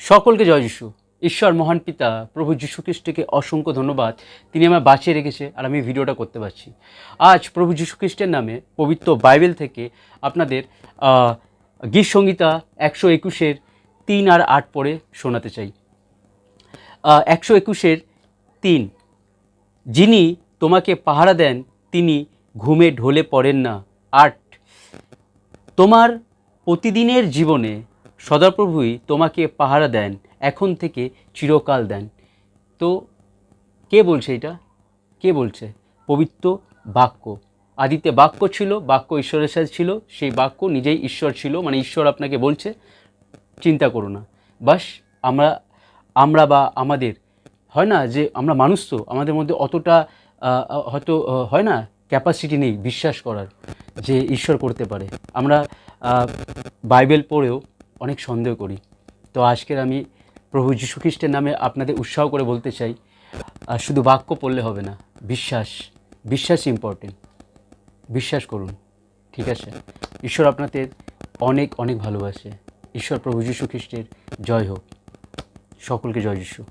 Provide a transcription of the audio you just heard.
সকলকে জয় যিশু। ঈশ্বর মহান পিতা প্রভু যীশু খ্রিস্টকে অসংখ্য ধন্যবাদ, তিনি আমায় বাঁচিয়ে রেখেছে আর আমি ভিডিওটা করতে পারছি। আজ প্রভু যীশু খ্রিস্টের নামে পবিত্র বাইবেল থেকে আপনাদের গীত সংহিতা 121-এর 3 আর 8 পড়ে শোনাতে চাই। 121-এর 3, যিনি তোমাকে পাহারা দেন তিনি ঘুমে ঢলে পড়েন না। 8, তোমার প্রতিদিনের জীবনে সদাপ্রভুই তোমাকে পাহারা দেন, এখন থেকে চিরকাল দেন। তো কে বলছে এটা? কে বলছে? পবিত্র বাক্য। আদিতে বাক্য ছিল, বাক্য ঈশ্বরের সাথে ছিল, সেই বাক্য নিজেই ঈশ্বর ছিল। মানে ঈশ্বর আপনাকে বলছে চিন্তা করো না। বাস আমরা বা আমাদের হয় না যে আমরা মানুষ, তো আমাদের মধ্যে অতটা হয়তো হয় না ক্যাপাসিটি নেই বিশ্বাস করার যে ঈশ্বর করতে পারে। আমরা বাইবেল পড়েও অনেক সন্দেহ করি। তো আজকের আমি প্রভু যীশু খ্রিস্টের নামে আপনাদের উৎসাহ করে বলতে চাই, শুধু বাক্য পড়লে হবে না, বিশ্বাস ইম্পর্টেন্ট। বিশ্বাস করুন, ঠিক আছে? ঈশ্বর আপনাদের অনেক অনেক ভালোবাসে। ঈশ্বর প্রভু যীশু খ্রিস্টের জয় হোক। সকলকে জয় যিশু।